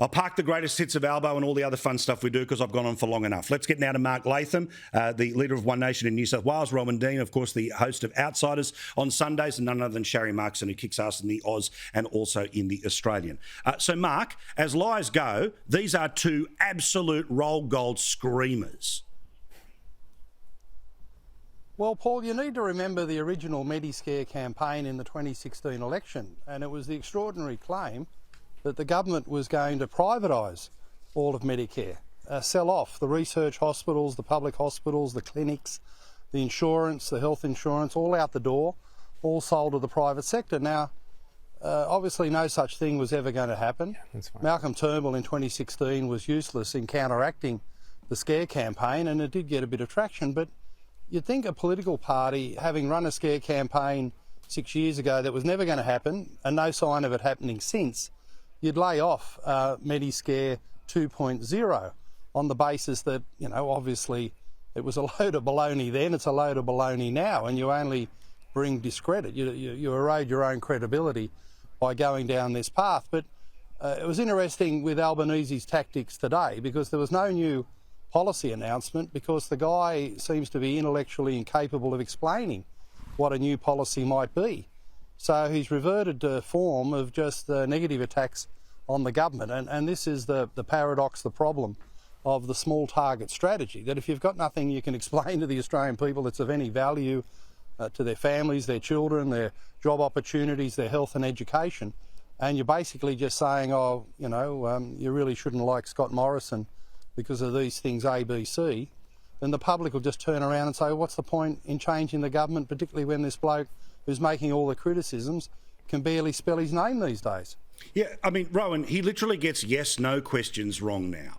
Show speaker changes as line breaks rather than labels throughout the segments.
I'll park the greatest hits of Albo and all the other fun stuff we do because I've gone on for long enough. Let's get now to Mark Latham, the leader of One Nation in New South Wales, Rowan Dean, of course, the host of Outsiders on Sundays, and none other than Sharry Markson, who kicks ass in the Oz and also in the Australian. So, Mark, as lies go, these are two absolute roll gold screamers.
Well, Paul, you need to remember the original Mediscare campaign in the 2016 election, and it was the extraordinary claim that the government was going to privatise all of Medicare, sell off the research hospitals, the public hospitals, the clinics, the insurance, the health insurance, all out the door, all sold to the private sector. Now, obviously no such thing was ever going to happen.
Yeah,
Malcolm Turnbull in 2016 was useless in counteracting the scare campaign, and it did get a bit of traction, but you'd think a political party, having run a scare campaign 6 years ago that was never going to happen, and no sign of it happening since, you'd lay off Mediscare 2.0 on the basis that, you know, obviously it was a load of baloney then, it's a load of baloney now, and you only bring discredit. You erode your own credibility by going down this path. But it was interesting with Albanese's tactics today, because there was no new policy announcement, because the guy seems to be intellectually incapable of explaining what a new policy might be. So he's reverted to form of just negative attacks on the government. And this is the paradox, the problem of the small target strategy, that if you've got nothing you can explain to the Australian people that's of any value to their families, their children, their job opportunities, their health and education, and you're basically just saying, oh, you know, you really shouldn't like Scott Morrison because of these things A, B, C, then the public will just turn around and say, well, what's the point in changing the government, particularly when this bloke who's making all the criticisms can barely spell his name these days?
Yeah, I mean, Rowan, he literally gets yes, no questions wrong now.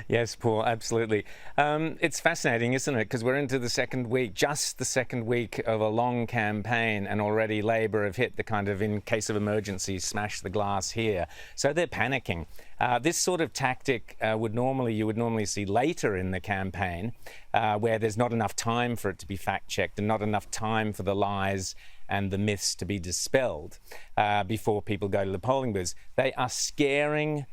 Yes, Paul, absolutely. It's fascinating, isn't it? Because we're into the second week, just the second week of a long campaign, and already Labor have hit the kind of, in case of emergency, smash the glass here. So they're panicking. This sort of tactic you would normally see later in the campaign, where there's not enough time for it to be fact-checked and not enough time for the lies and the myths to be dispelled before people go to the polling booths. They are scaring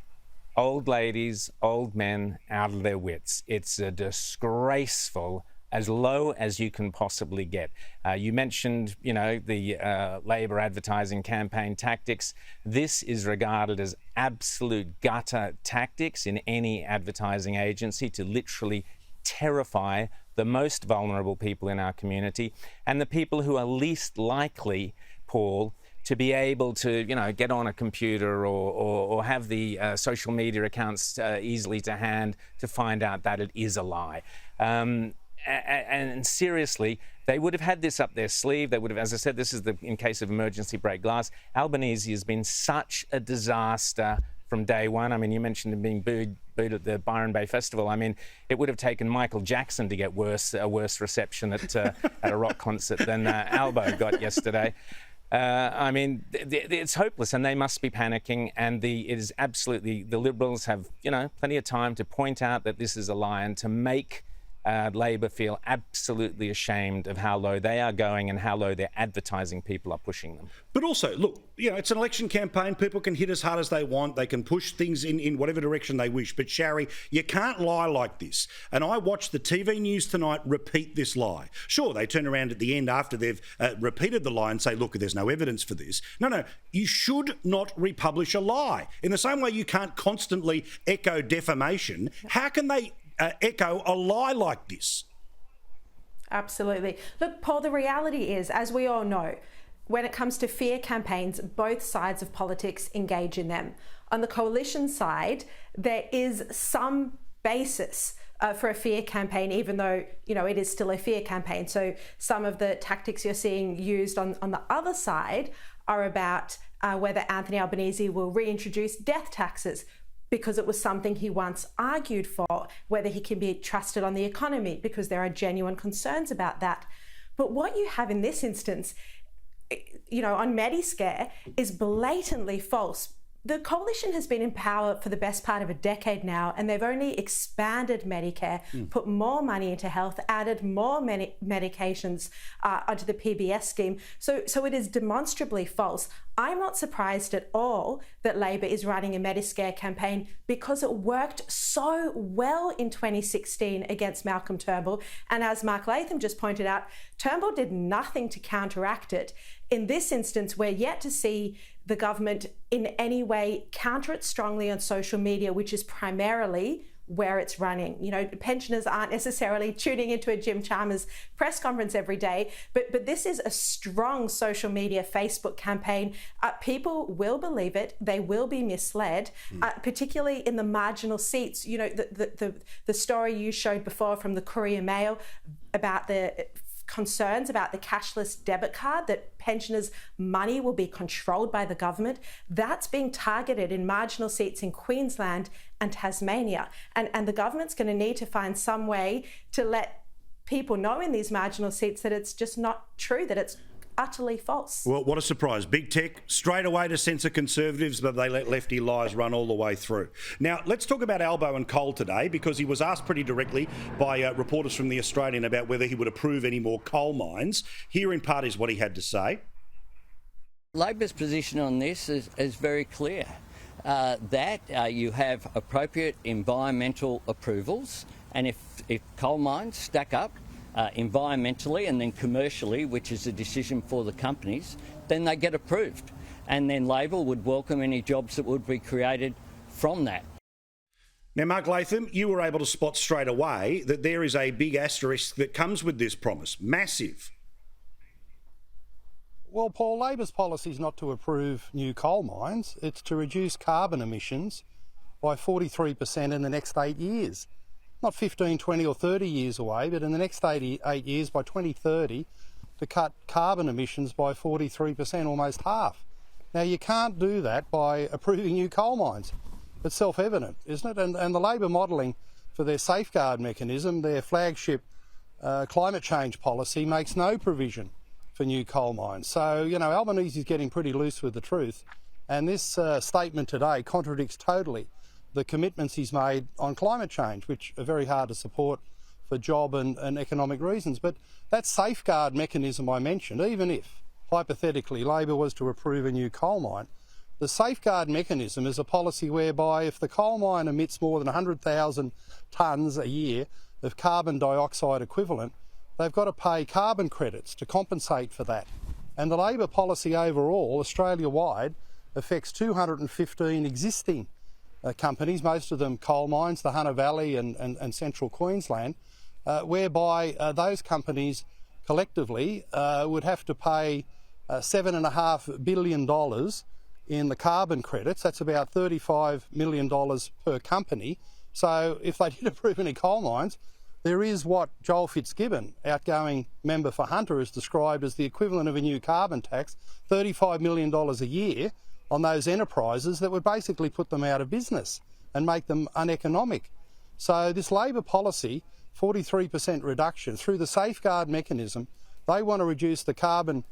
old ladies, old men out of their wits. It's a disgraceful, as low as you can possibly get. You mentioned, you know, the Labor advertising campaign tactics. This is regarded as absolute gutter tactics in any advertising agency to literally terrify the most vulnerable people in our community and the people who are least likely, Paul, to be able to, you know, get on a computer or have the social media accounts easily to hand to find out that it is a lie. And seriously, they would have had this up their sleeve. They would have, as I said, this is in case of emergency break glass. Albanese has been such a disaster from day one. I mean, you mentioned him being booed at the Byron Bay Festival. I mean, it would have taken Michael Jackson to get a worse reception at a rock concert than Albo got yesterday. I mean, it's hopeless, and they must be panicking. And it is absolutely, the Liberals have, you know, plenty of time to point out that this is a lie and to make Labor feel absolutely ashamed of how low they are going and how low their advertising people are pushing them. But
also, look, you know, it's an election campaign. People can hit as hard as they want. They can push things in whatever direction they wish. But, Sharry, you can't lie like this. And I watched the TV news tonight repeat this lie. Sure, they turn around at the end after they've repeated the lie and say, look, there's no evidence for this. No, you should not republish a lie. In the same way you can't constantly echo defamation, how can they echo a lie like this?
Absolutely. Look, Paul, the reality is, as we all know, when it comes to fear campaigns, both sides of politics engage in them. On the coalition side, there is some basis for a fear campaign, even though, you know, it is still a fear campaign. So some of the tactics you're seeing used on the other side are about whether Anthony Albanese will reintroduce death taxes, because it was something he once argued for, whether he can be trusted on the economy, because there are genuine concerns about that. But what you have in this instance, you know, on Mediscare is blatantly false. The coalition has been in power for the best part of a decade now, and they've only expanded Medicare, put more money into health, added more medications onto the PBS scheme. So it is demonstrably false. I'm not surprised at all that Labor is running a Mediscare campaign because it worked so well in 2016 against Malcolm Turnbull. And as Mark Latham just pointed out, Turnbull did nothing to counteract it. In this instance, we're yet to see the government in any way counter it strongly on social media, which is primarily where it's running. You know, pensioners aren't necessarily tuning into a Jim Chalmers press conference every day, but this is a strong social media Facebook campaign. People will believe it. They will be misled, particularly in the marginal seats. You know, the story you showed before from the Courier Mail about the concerns about the cashless debit card, that pensioners' money will be controlled by the government. That's being targeted in marginal seats in Queensland and Tasmania. And the government's going to need to find some way to let people know in these marginal seats that it's just not true, that it's utterly false.
Well, what a surprise. Big tech, straight away to censor Conservatives, but they let lefty lies run all the way through. Now, let's talk about Albo and coal today, because he was asked pretty directly by reporters from The Australian about whether he would approve any more coal mines. Here in part is what he had to say.
Labor's position on this is very clear, that you have appropriate environmental approvals, and if coal mines stack up environmentally and then commercially, which is a decision for the companies, then they get approved. And then Labor would welcome any jobs that would be created from that.
Now, Mark Latham, you were able to spot straight away that there is a big asterisk that comes with this promise. Massive.
Well, Paul, Labor's policy is not to approve new coal mines. It's to reduce carbon emissions by 43% in the next 8 years. Not 15, 20 or 30 years away, but in the next 8 years, by 2030, to cut carbon emissions by 43%, almost half. Now, you can't do that by approving new coal mines. It's self-evident, isn't it? And the Labor modelling for their safeguard mechanism, their flagship climate change policy, makes no provision for new coal mines. So, you know, Albanese is getting pretty loose with the truth. And this statement today contradicts totally the commitments he's made on climate change, which are very hard to support for job and economic reasons. But that safeguard mechanism I mentioned, even if, hypothetically, Labor was to approve a new coal mine, the safeguard mechanism is a policy whereby if the coal mine emits more than 100,000 tonnes a year of carbon dioxide equivalent, they've got to pay carbon credits to compensate for that. And the Labor policy overall, Australia-wide, affects 215 existing companies, most of them coal mines, the Hunter Valley and central Queensland, whereby those companies collectively would have to pay $7.5 billion in the carbon credits. That's about $35 million per company. So if they did approve any coal mines, there is what Joel Fitzgibbon, outgoing member for Hunter, has described as the equivalent of a new carbon tax, $35 million a year on those enterprises that would basically put them out of business and make them uneconomic. So this Labor policy, 43% reduction, through the safeguard mechanism, they want to reduce the carbon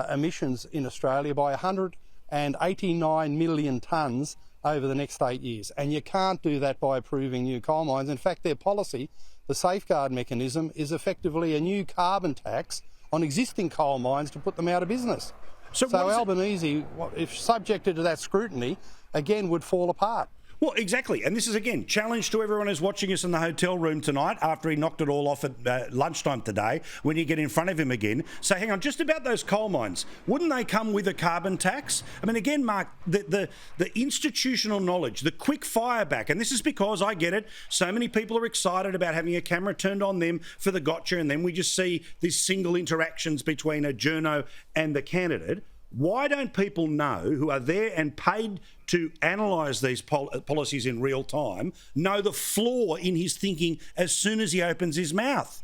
emissions in Australia by 189 million tonnes over the next 8 years. And you can't do that by approving new coal mines. In fact, their policy, the safeguard mechanism, is effectively a new carbon tax on existing coal mines to put them out of business. So Albanese, if subjected to that scrutiny, again would fall apart.
Well, exactly. And this is, again, challenge to everyone who's watching us in the hotel room tonight after he knocked it all off at lunchtime today, when you get in front of him again. So hang on, just about those coal mines, wouldn't they come with a carbon tax? I mean, again, Mark, the institutional knowledge, the quick fire back, and this is because, I get it, so many people are excited about having a camera turned on them for the gotcha, and then we just see these single interactions between a journo and the candidate. Why don't people know, who are there and paid to analyse these policies in real time, know the flaw in his thinking as soon as he opens his mouth?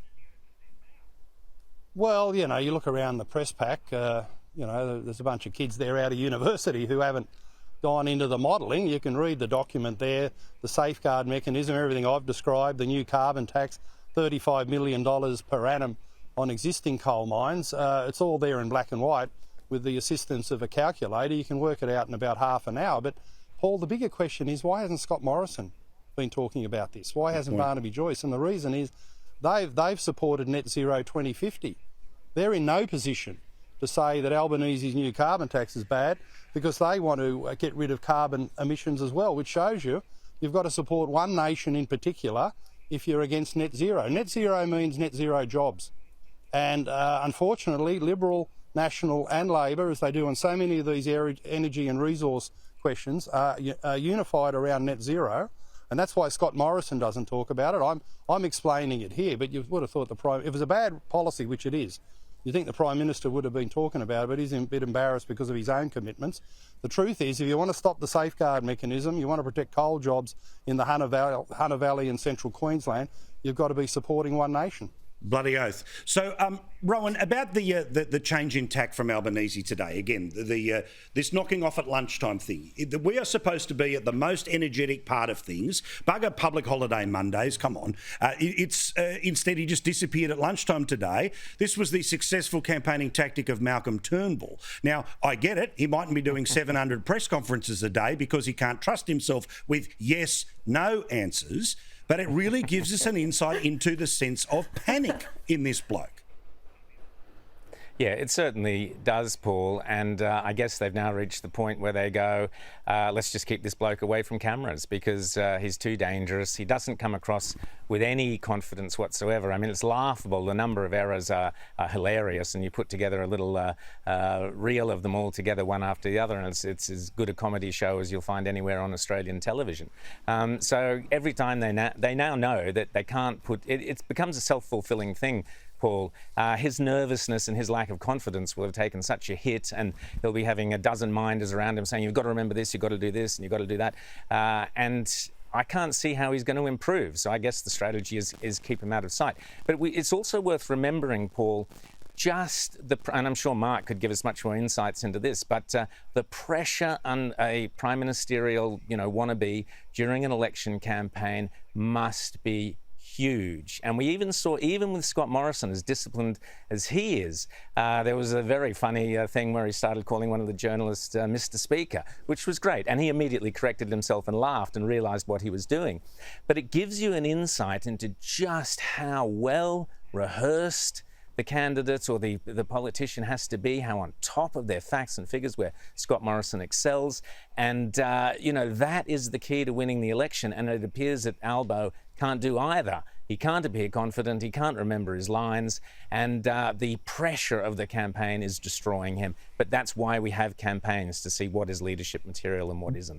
Well, you know, you look around the press pack, you know, there's a bunch of kids there out of university who haven't gone into the modelling. You can read the document there, the safeguard mechanism, everything I've described, the new carbon tax, $35 million per annum on existing coal mines. It's all there in black and white. With the assistance of a calculator, you can work it out in about half an hour. But Paul, the bigger question is, why hasn't Scott Morrison been talking about this? Why hasn't Barnaby Joyce? And the reason is they've supported net zero 2050. They're in no position to say that Albanese's new carbon tax is bad because they want to get rid of carbon emissions as well, which shows you've got to support one nation in particular if you're against net zero. Net zero means net zero jobs. And unfortunately, Liberal, National and Labor, as they do on so many of these energy and resource questions, are unified around net zero. And that's why Scott Morrison doesn't talk about it. I'm explaining it here, but you would have thought if it was a bad policy, which it is, you think the Prime Minister would have been talking about it, but he's a bit embarrassed because of his own commitments. The truth is, if you want to stop the safeguard mechanism, you want to protect coal jobs in the Hunter Valley and central Queensland, you've got to be supporting one nation.
Bloody oath. So, Rowan, about the change in tack from Albanese today, again, this knocking off at lunchtime thing. We are supposed to be at the most energetic part of things. Bugger public holiday Mondays, come on. Instead, he just disappeared at lunchtime today. This was the successful campaigning tactic of Malcolm Turnbull. Now, I get it. He mightn't be doing 700 press conferences a day because he can't trust himself with yes, no answers. But it really gives us an insight into the sense of panic in this bloke.
Yeah, it certainly does, Paul. And I guess they've now reached the point where they go, let's just keep this bloke away from cameras because he's too dangerous. He doesn't come across with any confidence whatsoever. I mean, it's laughable. The number of errors are hilarious. And you put together a little reel of them all together, one after the other. And it's as good a comedy show as you'll find anywhere on Australian television. So every time they now know that they can't put it becomes a self-fulfilling thing. Paul, his nervousness and his lack of confidence will have taken such a hit, and he'll be having a dozen minders around him saying, you've got to remember this, you've got to do this, and you've got to do that. And I can't see how he's going to improve. So I guess the strategy is keep him out of sight. But it's also worth remembering, Paul, and I'm sure Mark could give us much more insights into this, but the pressure on a prime ministerial, wannabe during an election campaign must be huge. And we even saw, even with Scott Morrison, as disciplined as he is, there was a very funny thing where he started calling one of the journalists Mr. Speaker, which was great. And he immediately corrected himself and laughed and realised what he was doing. But it gives you an insight into just how well rehearsed the candidate or the politician has to be, how on top of their facts and figures where Scott Morrison excels. And, that is the key to winning the election. And it appears that Albo can't do either. He can't appear confident. He can't remember his lines. And the pressure of the campaign is destroying him. But that's why we have campaigns, to see what is leadership material and what isn't.